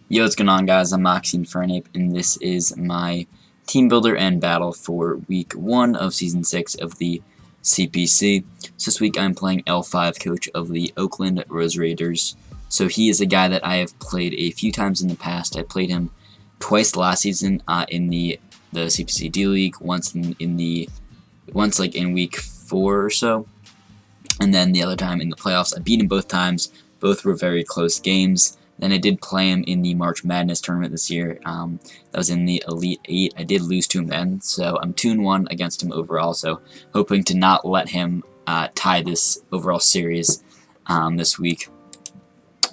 Yo, what's going on, guys? I'm Moxie Infernape, and this is my team builder and battle for week 1 of season 6 of the CPC. So this week I'm playing L5, coach of the Oakland Roseraiders. So he is a guy that I have played a few times in the past. I played him twice last season in the CPC D-League, once in week 4 or so, and then the other time in the playoffs. I beat him both times. Both were very close games. Then I did play him in the March Madness tournament this year. That was in the Elite 8. I did lose to him then, so I'm 2-1 against him overall, so hoping to not let him tie this overall series this week.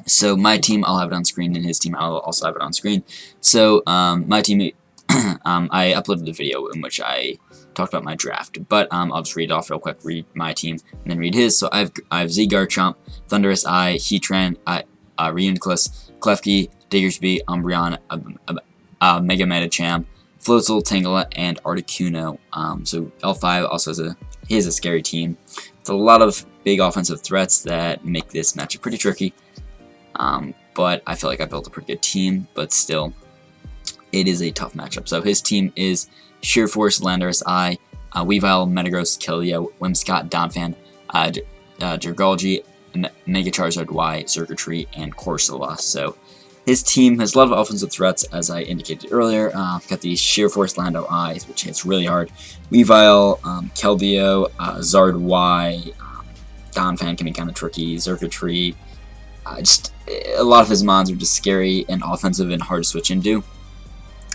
So my team, I'll have it on screen, and his team, I'll also have it on screen. So my team, I uploaded the video in which I talked about my draft, but I'll just read it off real quick, read my team, and then read his. So I have Zygarde, Chomp, Thundurus, Heatran, Reuniclus, Klefki, Diggersby, Umbreon, Mega Medicham, Floatzel, Tangela, and Articuno. So L5 also has a scary team. It's a lot of big offensive threats that make this matchup pretty tricky. But I feel like I built a pretty good team, but still, it is a tough matchup. So his team is Sheer Force, Landorus, Weavile, Metagross, Keldeo, Whimsicott, Donphan, Dragalge, Mega Charizard Y, Xurkitree, and Corsola. So his team has a lot of offensive threats, as I indicated earlier. Got the Sheer Force Lando I, which hits really hard. Weavile, Keldeo, Zard Y, Donphan can be kind of tricky. Xurkitree, just a lot of his mons are just scary and offensive and hard to switch into,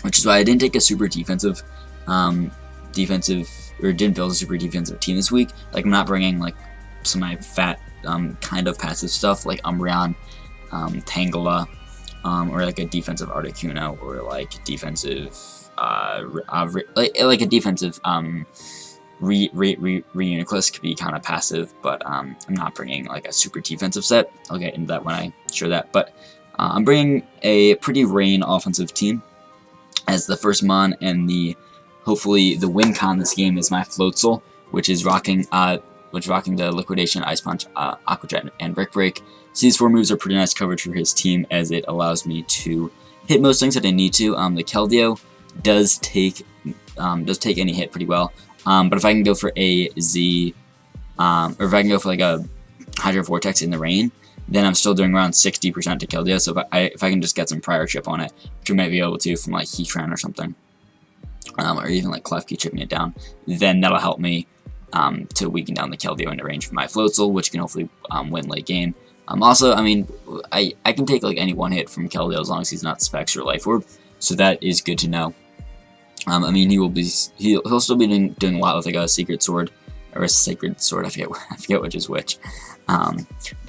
which is why I didn't take a super defensive, didn't build a super defensive team this week. Like, I'm not bringing like some of my fat kind of passive stuff like Umbreon, Tangela, or like a defensive Articuno, or like defensive like a defensive Reuniclus could be kind of passive, but I'm not bringing like a super defensive set. I'll get into that when I show that, but I'm bringing a pretty rain offensive team as the first mon, and hopefully the win con this game is my Floatzel, which is rocking the Liquidation, Ice Punch, Aqua Jet, and Brick Break. So these 4 moves are pretty nice coverage for his team, as it allows me to hit most things that I need to. The Keldeo does take any hit pretty well, but if I can go for a Z, or if I can go for like a Hydro Vortex in the rain, then I'm still doing around 60% to Keldeo. So if I can just get some prior chip on it, which I might be able to from like Heatran or something, or even like Klefki chipping it down, then that'll help me to weaken down the Keldeo into range for my Floatzel, which can hopefully win late game. Also, I mean, I can take like any one hit from Keldeo as long as he's not Specs or Life Orb, so that is good to know. I mean, he'll still be doing a lot with like a Secret Sword or a Sacred Sword. I forget which is which.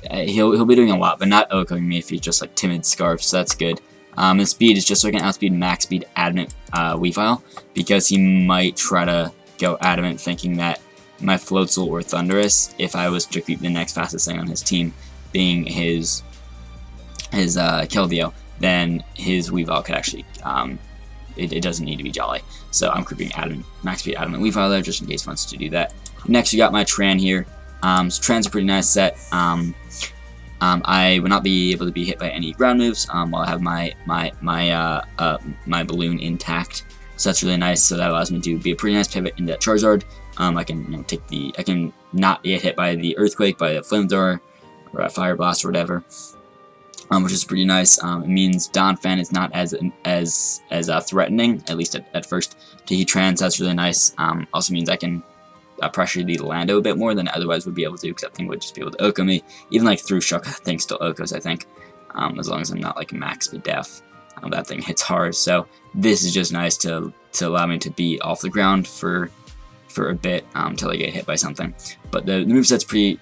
He'll be doing a lot, but not OHKOing me if he's just like Timid Scarf, so that's good. His speed is just so I can outspeed max speed Adamant Weavile, because he might try to go Adamant thinking that my Floatzel or Thundurus, if I was to keep the next fastest thing on his team being his Keldeo, then his Weavile could actually, it doesn't need to be Jolly. So I'm creeping max speed Adamant Weavile there, just in case he wants to do that. Next, we got my Tran here. So Tran's a pretty nice set. I would not be able to be hit by any ground moves while I have my balloon intact. So that's really nice. So that allows me to be a pretty nice pivot into that Charizard. I can I can not get hit by the Earthquake, by the Flamethrower, or a Fire Blast or whatever, which is pretty nice. It means Donphan is not as threatening, at least at first, to Heatran. So that's really nice. Also means I can pressure the Lando a bit more than I otherwise would be able to, because that thing would just be able to OHKO me. Even like through Shock, that thing still OHKOs, I think, as long as I'm not like max speed def. That thing hits hard. So this is just nice to allow me to be off the ground for a bit until I get hit by something. But the moveset's pretty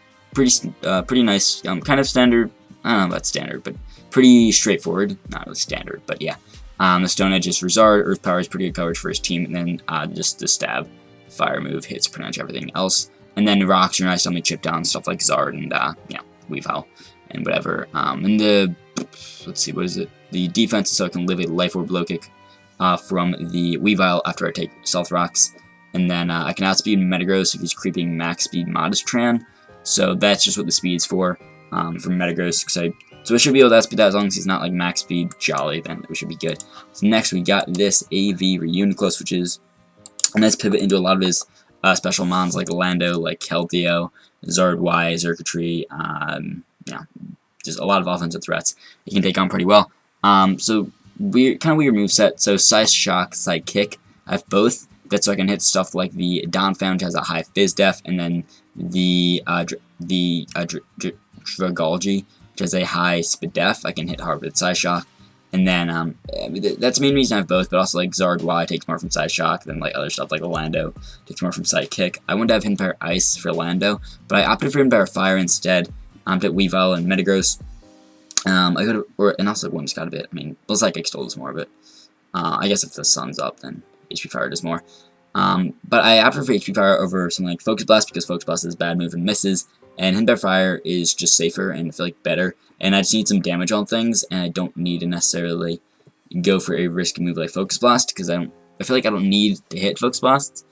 nice. Kind of standard. I don't know about standard, but pretty straightforward. Not really standard, but yeah. The Stone Edge is for Zard. Earth Power is pretty good coverage for his team, and then just the Stab Fire move hits pretty much everything else. And then rocks are nice on the chip down stuff like Zard and Weavile and whatever. And let's see, what is it? The defense is so I can live a Life Orb Blow Kick from the Weavile after I take Stealth Rocks. And then I can outspeed Metagross if he's creeping max speed Modest Tran. So that's just what the speed's for Metagross, because I So we should be able to speed that as long as he's not like max speed jolly, then we should be good. So next we got this AV Reuniclus, which is a nice pivot into a lot of his special mons like Lando, like Keldeo, Zard Y, Xurkitree, yeah, just a lot of offensive threats he can take on pretty well. So weird, kind of weird moveset. So Size Shock, Side Kick, I have both. That's so I can hit stuff like the Donphan, which has a high Fizz Def, and then the Dragology, which has a high Speed Def. I can hit hard with Size Shock. And then, that's the main reason I have both, but also, like, Zard Y takes more from Side Shock than, like, other stuff, like Lando takes more from Side Kick. I wanted to have Hidden Ice for Lando, but I opted for Hidden Fire instead. To Weavile and Metagross. I could have, and also Whimsicott a bit. I mean, well, Psychic still does more, but, I guess if the sun's up, then HP Fire does more. But I opted for HP Fire over something like Focus Blast, because Focus Blast is a bad move and misses, and Hidden Fire is just safer and I feel like better. And I just need some damage on things, and I don't need to necessarily go for a risky move like Focus Blast, because I feel like I don't need to hit Focus Blasts.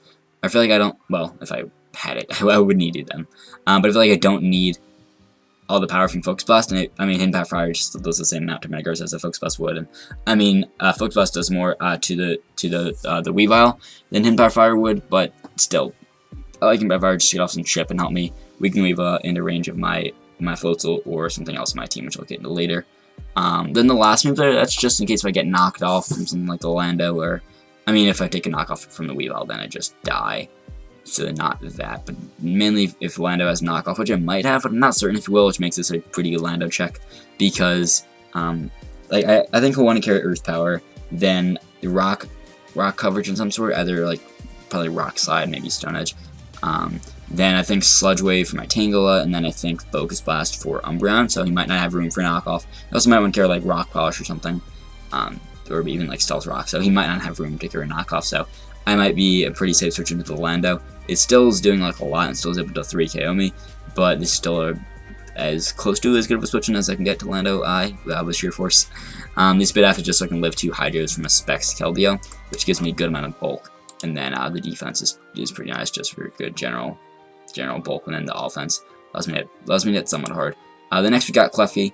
I feel like I don't, well, if I had it, I would need them. But I feel like I don't need all the power from Focus Blast, and I mean, Hidden Fire just does the same amount to Metagross as a Focus Blast would, and I mean, Focus Blast does more to the Weavile than Hidden Fire would, but still, I like Hidden Fire just to get off some chip and help me weaken Weavile into range of my Floatzel or something else in my team, which I'll get into later. Then the last move there, that's just in case if I get knocked off from something like the Lando, or, I mean, if I take a knockoff from the Weavile, then I just die. So not that, but mainly if Lando has knockoff, which I might have, but I'm not certain if he will, which makes this a pretty good Lando check, because, like, I think he'll want to carry Earth Power, then rock coverage in some sort, either, like, probably Rock Slide, maybe Stone Edge. Then I think Sludge Wave for my Tangela, and then I think Focus Blast for Umbreon, so he might not have room for knockoff. He also might want to carry like Rock Polish or something, or even like Stealth Rock, so he might not have room to carry knockoff, so I might be a pretty safe switch into the Lando. It still is doing like a lot and still is able to 3KO me, but this is still as close to as good of a switch in as I can get to Lando with Sheer Force. This bit after just so I can live 2 Hydros from a Specs Keldeo, which gives me a good amount of bulk, and then the defense is pretty nice just for good general bulk, and then the offense allows me to hit somewhat hard. The next we got Clefty.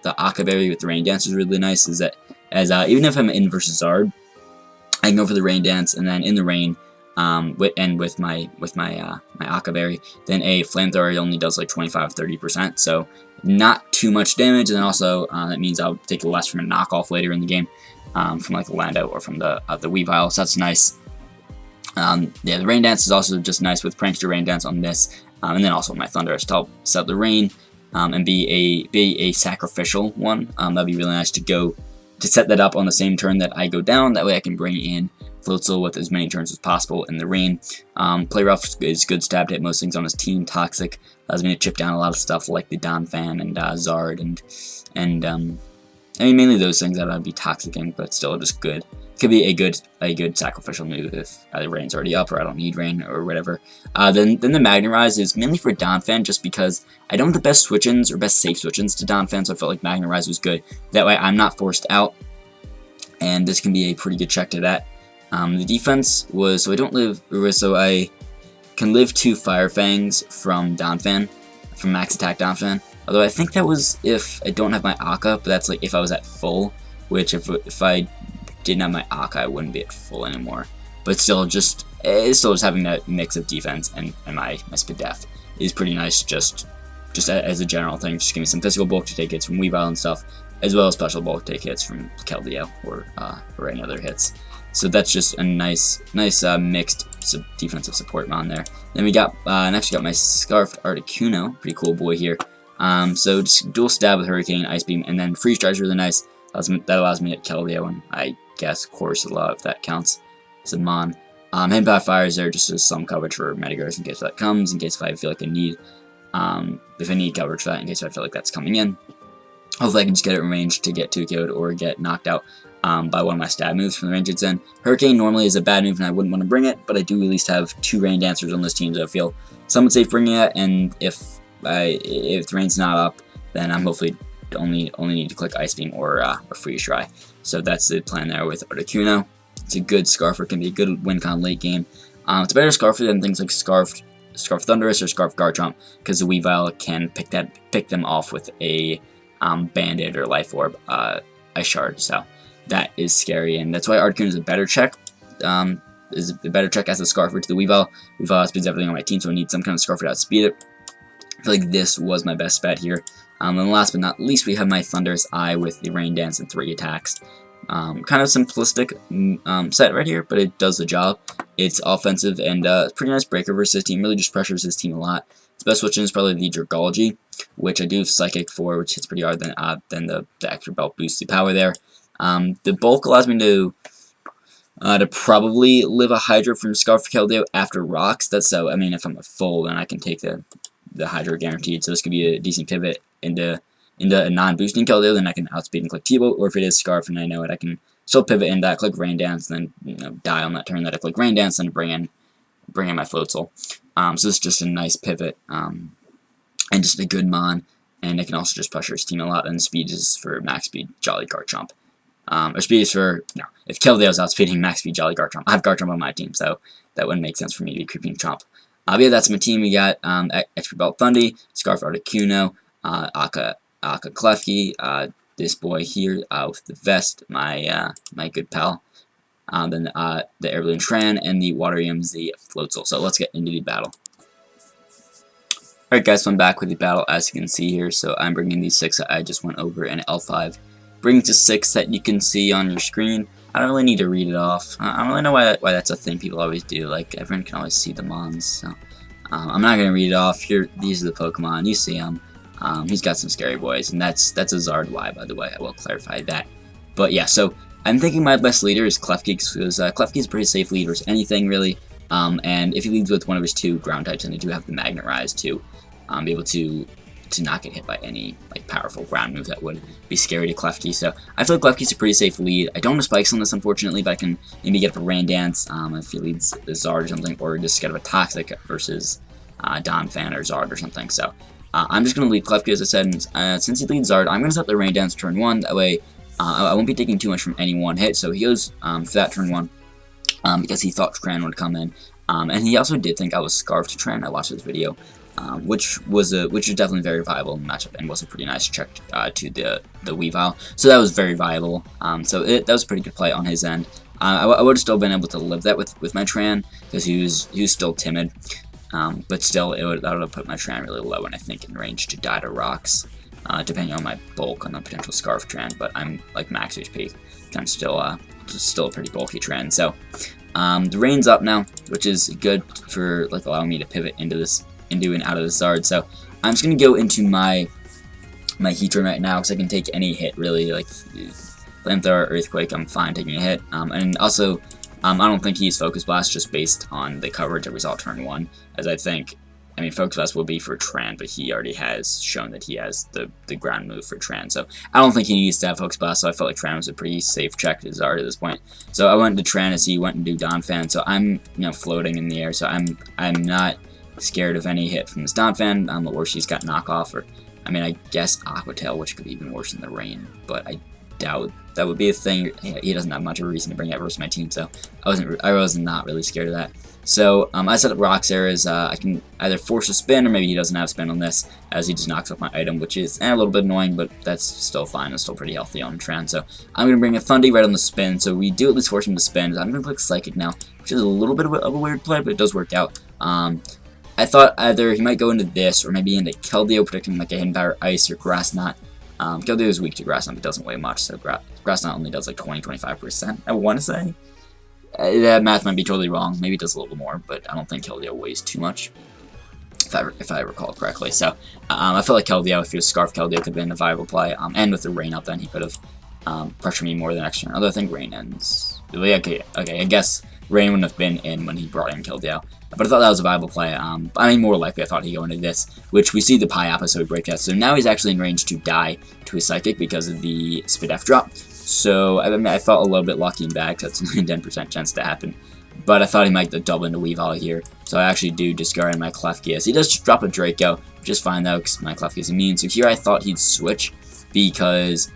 The Akka Berry with the Rain Dance is really nice, is that even if I'm in versus Zard, I can go for the Rain Dance, and then in the rain, with my Akka Berry, then a Flamethrower only does like 25-30%, so not too much damage, and then also that means I'll take less from a knockoff later in the game, from like the Lando or from the Weavile, so that's nice. Yeah, the Rain Dance is also just nice with Prankster Rain Dance on this, and then also my Thunderous to help set up the rain, and be a sacrificial one. That'd be really nice to set that up on the same turn that I go down. That way I can bring in Floatzel with as many turns as possible in the rain. Play Rough is good stab to hit most things on his team. Toxic allows me to chip down a lot of stuff like the Donphan and Zard and I mean mainly those things that I'd be toxicing, but still just good. Could be a good sacrificial move if either rain's already up or I don't need rain or whatever. Then the Magnetize is mainly for Donphan, just because I don't have the best switch-ins or best safe switch-ins to Donphan, so I felt like Magnetize was good. That way I'm not forced out, and this can be a pretty good check to that. The defense was so I can live 2 Fire Fangs from Donphan, from Max Attack Donphan. Although I think that was if I don't have my Akka, but that's like if I was at full, which if I didn't have my Akka, I wouldn't be at full anymore. But still, just having that mix of defense and my Speed Def is pretty nice. Just as a general thing, just give me some physical bulk to take hits from Weavile and stuff, as well as special bulk to take hits from Keldeo or any other hits. So that's just a nice mixed defensive support mon there. Then we got next we got my Scarfed Articuno, pretty cool boy here. So just dual stab with Hurricane, Ice Beam, and then Freeze Dry is really nice. That allows me to hit Keldeo, and I guess Course a lot if that counts as a mon. Hidden Fire is there just as some coverage for Metagross in case that comes, in case if I feel like I need coverage for that, in case I feel like that's coming in. Hopefully I can just get it in range to get 2KO'd or get knocked out by one of my stab moves from the range it's in. Hurricane normally is a bad move and I wouldn't want to bring it, but I do at least have 2 Rain Dancers on this team, so I feel somewhat safe bringing it, and if the rain's not up, then I'm hopefully only need to click Ice Beam or Freeze Dry. So that's the plan there with Articuno. It's a good Scarfer, can be a good win con late game. It's a better Scarfer than things like Scarf Thunderous or Scarf Garchomp, because the Weavile can pick them off with a Bandit or Life Orb Ice Shard. So that is scary, and that's why Articuno is a better check. Is a better check as a Scarfer to the Weavile. Weavile outspeeds everything on my team, so I need some kind of Scarfer to outspeed it. I feel like this was my best bet here. And last but not least, we have my Thunderous Eye with the Rain Dance and 3 attacks. Kind of simplistic set right here, but it does the job. It's offensive and pretty nice breaker versus his team. Really just pressures his team a lot. Its best switch in is probably the Dragology, which I do have Psychic for, which hits pretty hard. Then the extra belt boosts the power there. The bulk allows me to probably live a Hydro from Scarf Keldeo after Rocks. That's so. I mean, if I'm at full, then I can take the Hydro guaranteed. So this could be a decent pivot into a non-boosting Keldeo. Then I can outspeed and click T-Bolt. Or if it is Scarf and I know it, I can still pivot in that, click Rain Dance, then die on that turn that I click Rain Dance, then bring in my Floatzel. So this is just a nice pivot and just a good mon. And it can also just pressure his team a lot. And speed is for max speed Jolly Garchomp. Or speed is for, no, if Keldeo's outspeeding max speed Jolly Garchomp. I have Garchomp on my team, so that wouldn't make sense for me to be creeping Chomp. But yeah, that's my team. We got Expert Belt Thundy, Scarf Articuno, Aka Klefki, this boy here with the vest, my good pal. Then the Air Balloon Tran, and the Water EMZ Floatzel. So let's get into the battle. Alright guys, so I'm back with the battle as you can see here. So I'm bringing these 6 that I just went over, and L5 brings the 6 that you can see on your screen. I don't really need to read it off. I don't really know why that's a thing people always do. Like, everyone can always see the mons. So I'm not going to read it off. Here, these are the Pokemon. You see them. He's got some scary boys, and that's a Zard Y, by the way. I will clarify that. But yeah, so I'm thinking my best leader is Klefki, because Klefki is a pretty safe leader as anything, really. And if he leads with one of his 2 ground types, then they do have the Magnet Rise to be able to not get hit by any powerful ground move that would be scary to Klefki. So I feel like Klefki's a pretty safe lead. I don't have spikes on this, unfortunately, but I can maybe get up a Rain Dance if he leads the Zard or something, or just get up a Toxic versus Donphan or Zard or something. So I'm just going to lead Klefki, as I said, and since he leads Zard, I'm going to set the Rain Dance turn 1. That way I won't be taking too much from any one hit. So he goes for that turn 1 because he thought Tran would come in. And he also did think I was Scarfed to Tran. I watched his video. Which was definitely very viable in the matchup, and was a pretty nice check to the Weavile. So that was very viable. So that was a pretty good play on his end. I would have still been able to live that with my Tran, because he was still timid. But still, that would have put my Tran really low, and I think in range to die to Rocks, depending on my bulk on the potential Scarf Tran. But I'm like max HP, kind of still a pretty bulky Tran. So the Rain's up now, which is good for allowing me to pivot into and out of the Zard. So I'm just gonna go into my Heatran right now, because I can take any hit really. Like Flamethrower, Earthquake, I'm fine taking a hit. And also, I don't think he's Focus Blast just based on the coverage that we saw turn 1, as I mean Focus Blast will be for Tran, but he already has shown that he has the ground move for Tran. So I don't think he needs to have Focus Blast. So I felt like Tran was a pretty safe check to Zard at this point. So I went to Tran as he went and do Donphan. So I'm floating in the air. So I'm not scared of any hit from this Donphan, or she's got knockoff, or I mean I guess Aqua Tail, which could be even worse than the Rain, but I doubt that would be a thing. He doesn't have much of a reason to bring that versus my team, so I was not really scared of that. So I set up Rocks there as I can either force a spin, or maybe he doesn't have spin on this, as he just knocks off my item, which is a little bit annoying, but that's still fine. It's still pretty healthy on Tran. So I'm going to bring a Thundy right on the spin, so we do at least force him to spin. I'm going to click Psychic now, which is a little bit of a weird play, but it does work out. I thought either he might go into this, or maybe into Keldeo, predicting like a Hidden Power Ice or Grass Knot. Keldeo is weak to Grass Knot, but doesn't weigh much, so Grass Knot only does like 20-25%, I want to say. That math might be totally wrong. Maybe it does a little more, but I don't think Keldeo weighs too much, if I recall correctly. So I feel like Keldeo, if he was Scarf Keldeo, could have been a viable play. And with the Rain up, then he could have pressured me more than next turn. Although I think Rain ends. Okay, I guess Rain wouldn't have been in when he brought in Keldeo. But I thought that was a viable play. I mean, more likely I thought he'd go into this, which we see the Pie episode break out. So now he's actually in range to die to his Psychic because of the Spidef drop. So I mean, I felt a little bit lucky and bad, because that's only a 10% chance to happen. But I thought he might double into Weavile here. So I actually do discard my Klefki. He does drop a Draco, which is fine though, because my Klefki is immune. So here I thought he'd switch, because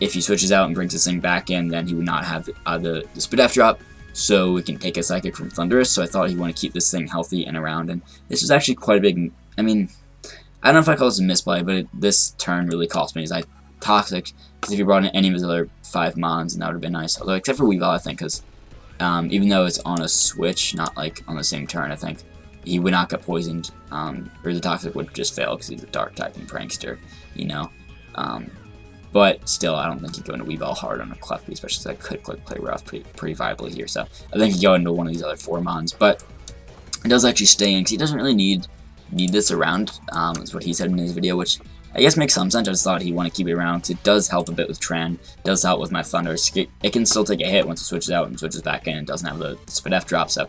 if he switches out and brings this thing back in, then he would not have the Spidef drop. So we can take a Psychic from Thunderous, so I thought he'd want to keep this thing healthy and around, and this was actually quite a big, I mean, I don't know if I call this a misplay, but this turn really cost me, as I Toxic, because if he brought in any of his other 5 mons, then that would have been nice. Although, except for Weavile, I think, because even though it's on a switch, not like on the same turn, I think he would not get poisoned, or the Toxic would just fail because he's a Dark type and Prankster, you know. But still, I don't think he'd go into Weavile hard on a Klefki, especially since I could click Play Rough pretty viably here. So I think he'd go into one of these other 4 mons, but it does actually stay in because he doesn't really need this around. Is what he said in his video, which I guess makes some sense. I just thought he'd want to keep it around because it does help a bit with Tran, does help with my Thunder. It can still take a hit once it switches out and switches back in. It doesn't have the Spadef drop, so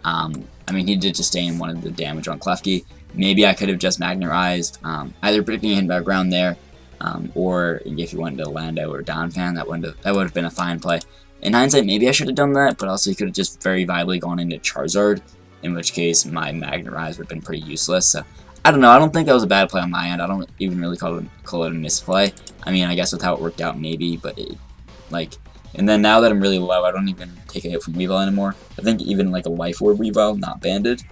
I mean, he did sustain one of the damage on Klefki. Maybe I could have just Magnerized, either predicting a hit by ground there, or if you wanted to Lando or Donphan, that would have been a fine play. In hindsight, maybe I should have done that, but also he could have just very viably gone into Charizard, in which case my Magnerize would have been pretty useless. So I don't know. I don't think that was a bad play on my end. I don't even really call it a misplay. I mean, I guess with how it worked out, maybe, but and then now that I'm really low, I don't even take a hit from Weavile anymore. I think even like a Life Orb Weavile, not banded,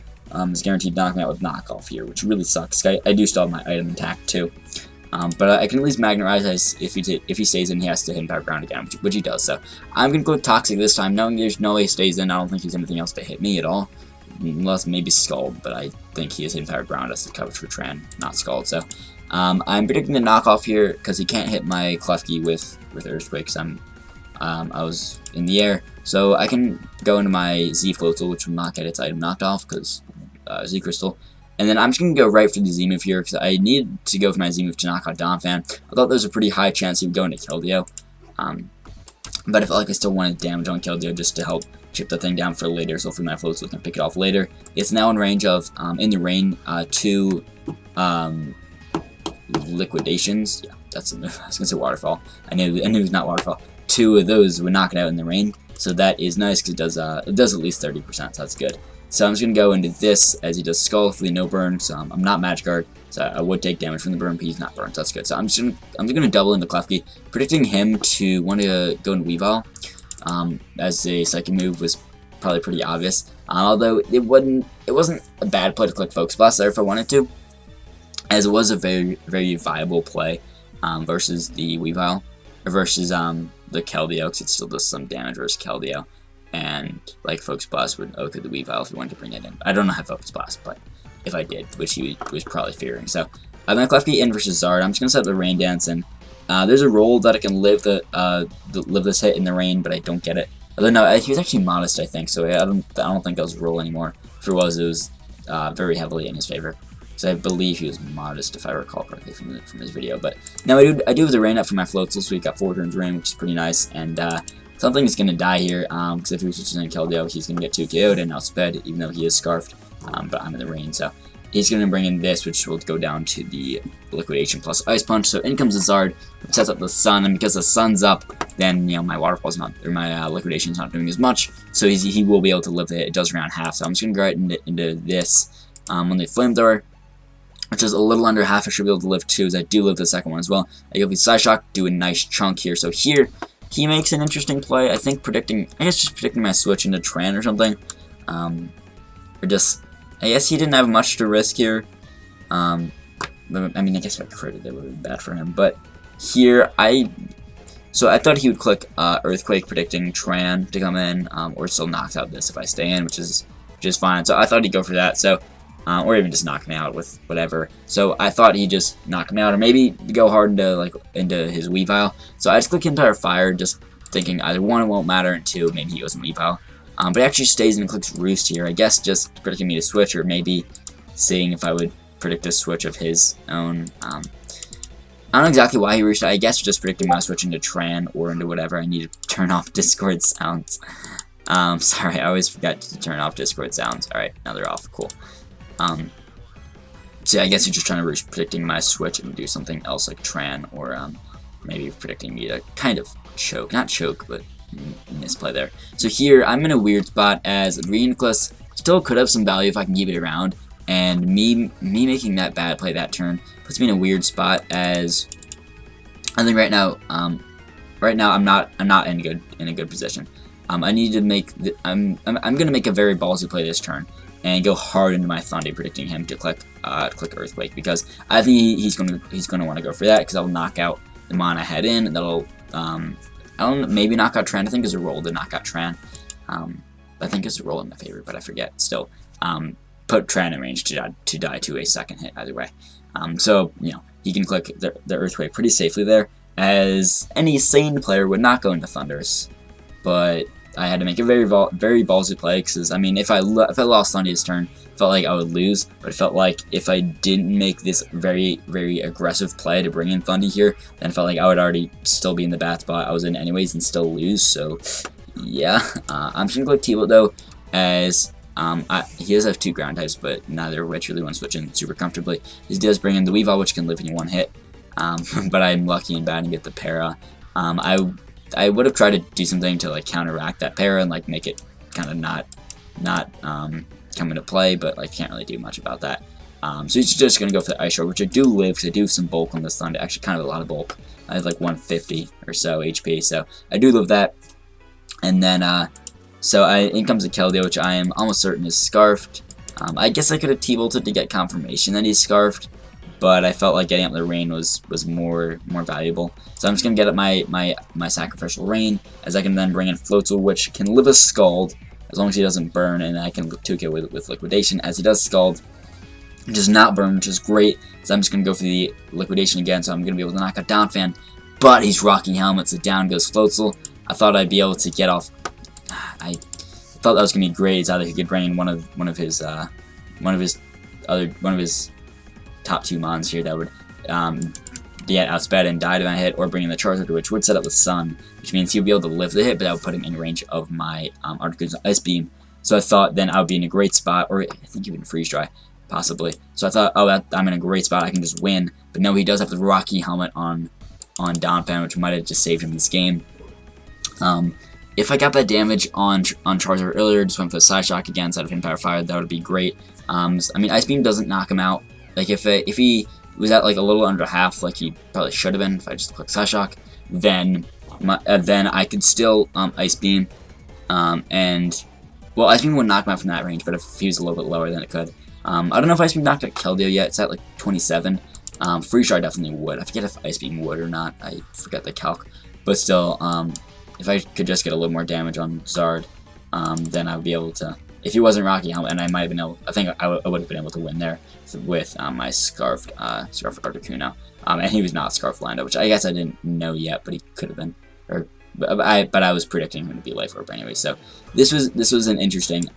is guaranteed to knock me out with knockoff here, which really sucks. I do still have my item intact too. But I can at least Magnerize if he stays in, he has to hit back ground again, which he does. So I'm going to go Toxic this time, knowing there's no way he stays in. I don't think there's anything else to hit me at all, unless maybe Scald, but I think he is hitting back ground as the coverage for Tran, not Scald. So I'm predicting the knockoff here because he can't hit my Klefki with Earthquake because I was in the air. So I can go into my Z Floatzel, which will not get its item knocked off because Z Crystal. And then I'm just going to go right for the Z-move here, because I need to go for my Z-move to knock out Donphan. I thought there was a pretty high chance he would go into Keldeo. But I felt like I still wanted damage on Keldeo just to help chip the thing down for later, so hopefully my Floatzel can pick it off later. It's now in range of, in the rain, 2 Liquidations. Yeah, that's I was going to say Waterfall. I knew it was not Waterfall. 2 of those would knock it out in the rain, so that is nice, because it does at least 30%, so that's good. So I'm just going to go into this as he does Skull, hopefully no burn, so I'm not Magic Guard, so I would take damage from the burn, but he's not burned, so that's good. So I'm just going to double into Klefki, predicting him to want to go into Weavile, as a Psychic move was probably pretty obvious, although it wasn't a bad play to click Focus Blast there if I wanted to, as it was a very, very viable play, versus the Weavile, or versus the Keldeo, because it still does some damage versus Keldeo. And like Focus Blast would OK the Weavile if you wanted to bring it in. I don't know how Focus Blast, but if I did, which he was probably fearing. So I'm going to Klefki in versus Zard. I'm just going to set the Rain Dance, and there's a roll that I can live live this hit in the rain, but I don't get it. Although no, he was actually modest, I think. So I don't think that was a roll anymore. If it was very heavily in his favor. So I believe he was modest, if I recall correctly from his video. But no, I do have the rain up for my Floatzel, so we got 4 turns rain, which is pretty nice. And something is going to die here, because if he switches in Keldeo, he's going to get 2 KO'd and outsped, even though he is Scarfed, but I'm in the rain, so he's going to bring in this, which will go down to the Liquidation plus Ice Punch, so in comes the Zard, sets up the Sun, and because the Sun's up, then, you know, my Waterfall's not, or my Liquidation's not doing as much, so he will be able to live the hit. It does round half, so I'm just going to go right into this, on the Flamethrower, which is a little under half. I should be able to live 2, as I do live the second one as well. I go with Side Shock, do a nice chunk here, so here, he makes an interesting play. I think just predicting my switch into Tran or something. Or just, I guess he didn't have much to risk here. I mean, I guess if I critted, that would have been bad for him. But here, so I thought he would click Earthquake, predicting Tran to come in, or still knocks out this if I stay in, which is fine. So I thought he'd go for that. So, or even just knock me out with whatever. So I thought he'd just knock me out, or maybe go hard into his Weavile. So I just click Entire Fire, just thinking either 1, it won't matter, and 2, maybe he goes in Weavile. But he actually stays and clicks Roost here. I guess just predicting me to switch, or maybe seeing if I would predict a switch of his own. I don't know exactly why he reached out. I guess just predicting my switch into Tran or into whatever. I need to turn off Discord sounds. Sorry, I always forget to turn off Discord sounds. Alright, now they're off. Cool. So yeah, I guess you're just trying to predicting my switch and do something else like Tran, or maybe predicting me to kind of choke, not choke, but misplay there. So here, I'm in a weird spot as Reinforce still could have some value if I can keep it around, and me making that bad play that turn puts me in a weird spot as I think right now I'm not in a good position. I need to make I'm gonna make a very ballsy play this turn and go hard into my Thunder, predicting him to click Earthquake, because I think he's gonna want to go for that, because I'll knock out mana head in. That'll, I don't know, maybe knock out Tran. I think it's a roll to knock out Tran. I think it's a roll in my favor, but I forget. Still, put Tran in range to die to a second hit either way. So, you know, he can click the Earthquake pretty safely there, as any sane player would not go into Thundurus. But I had to make a very ballsy play, because, I mean, if I lost Thundy's turn, it felt like I would lose, but it felt like if I didn't make this very aggressive play to bring in Thundy here, then it felt like I would already still be in the bad spot I was in anyways and still lose. So, yeah. I'm just going to click T-Bolt, though, as he does have 2 ground types, but neither of which really want to switch in super comfortably. He does bring in the Weavile, which can live in one hit, but I'm lucky and bad and get the Para. I would have tried to do something to like counteract that Para and like make it kind of not come into play, but like can't really do much about that. So he's just gonna go for the Ice Shore, which I do live because I do have some bulk on this Thunder. Actually, kind of a lot of bulk. I have like 150 or so HP, so I do live that. And then in comes a Keldeo, which I am almost certain is Scarfed. I guess I could have T-Bolted to get confirmation that he's Scarfed, but I felt like getting up the rain was more valuable. So I'm just gonna get up my sacrificial rain, as I can then bring in Floatzel, which can live a Scald as long as he doesn't burn, and I can 2K with Liquidation, as he does Scald. It does not burn, which is great. So I'm just gonna go for the Liquidation again, so I'm gonna be able to knock out Donphan. But he's rocking Helmet, so down goes Floatzel. I thought I'd be able to get off. I thought that was gonna be great. It's either he could bring in one of his top 2 mons here that would get outsped and die to my hit, or bring in the Charizard, which would set up with Sun, which means he'll be able to live the hit, but that would put him in range of my Articuno's Ice Beam. So I thought then I would be in a great spot, or I think even Freeze Dry, possibly. So I thought, oh, I'm in a great spot, I can just win. But no, he does have the Rocky Helmet on Donphan, which might have just saved him this game. If I got that damage on Charizard earlier, just went for the Side Shock again instead of him Power Fire, that would be great. I mean, Ice Beam doesn't knock him out. Like, if he was at like a little under half, like he probably should have been if I just clicked Side Shock, then I could still Ice Beam, and well, Ice Beam wouldn't knock him out from that range, but if he was a little bit lower, then it could. I don't know if Ice Beam knocked out Keldeo yet. It's at like 27. Freeze Dry definitely would. I forget if Ice Beam would or not. I forget the calc, but still, if I could just get a little more damage on Zard, then I would be able to. If he wasn't Rocky Helmet, and I might have been able, I think I would have been able to win there with my Scarfed Articuno. And he was not Scarfed Lando, which I guess I didn't know yet, but he could have been. But I was predicting him to be Life Orb anyway. So this was an interesting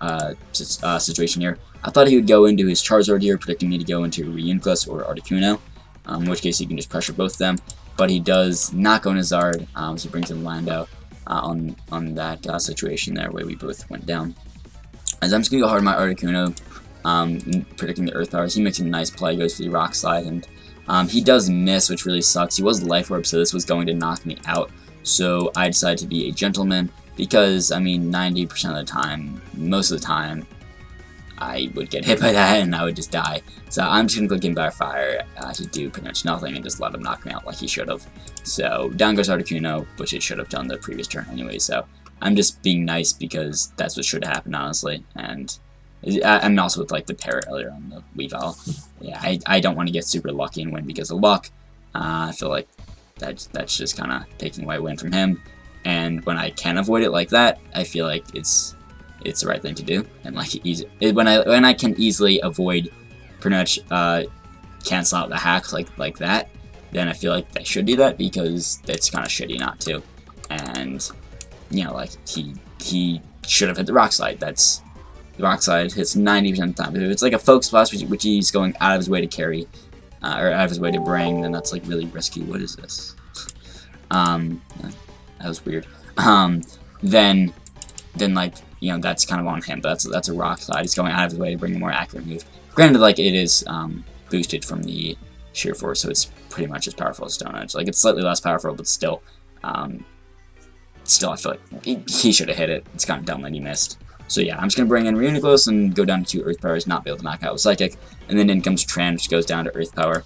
situation here. I thought he would go into his Charizard here, predicting me to go into Reuniclus or Articuno, in which case he can just pressure both of them. But he does not go into Zard, so he brings in Lando on that situation there, where we both went down. As I'm just going to go hard on my Articuno, predicting the Earth Powers. He makes a nice play, goes for the Rock Slide, and he does miss, which really sucks. He was Life Orb, so this was going to knock me out. So I decided to be a gentleman, because, I mean, 90% of the time, most of the time, I would get hit by that and I would just die. So I'm just going to click in Power Fire to do pretty much nothing and just let him knock me out like he should have. So down goes Articuno, which it should have done the previous turn anyway, so I'm just being nice because that's what should have happened, honestly. And I'm also with like the Parrot earlier on the Weavile. Yeah, I don't want to get super lucky and win because of luck. I feel like that's just kind of taking away a win from him. And when I can avoid it like that, I feel like it's the right thing to do. And like when I can easily avoid pretty much cancel out the hacks like that, then I feel like I should do that, because it's kind of shitty not to. And you know, like he should have hit the Rock Slide. The Rock Slide hits 90% of the time. If it's like a Folk Splash, which he's going out of his way to carry, or out of his way to bring, then that's like really risky. What is this? That was weird. Then like, you know, that's kind of on him, but that's a Rock Slide. He's going out of his way to bring a more accurate move. Granted, like, it is boosted from the Sheer Force, so it's pretty much as powerful as Stone Edge. Like, it's slightly less powerful, but still, I feel like he should have hit it. It's kind of dumb that he missed. So yeah, I'm just going to bring in Reuniclus and go down to 2 Earth Powers, not be able to knock out with Psychic. And then in comes Tran, which goes down to Earth Power.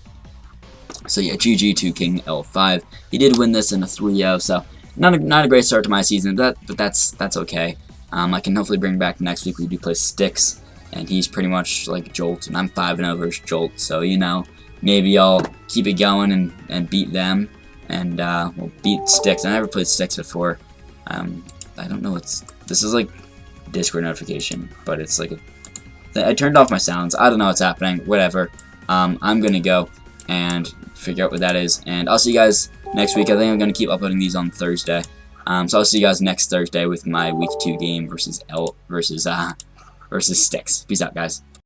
So yeah, GG to King L5. He did win this in a 3-0, so not a great start to my season, but that's okay. I can hopefully bring back next week. We do play Styx, and he's pretty much like Jolt, and I'm 5-0 versus Jolt, so, you know, maybe I'll keep it going and beat them. and we'll beat Sticks. I never played Sticks before. I don't know what's... This is like Discord notification, but it's like I turned off my sounds. I don't know what's happening. Whatever. I'm gonna go and figure out what that is, and I'll see you guys next week. I think I'm gonna keep uploading these on Thursday. So I'll see you guys next Thursday with my Week 2 game versus Sticks. Peace out, guys.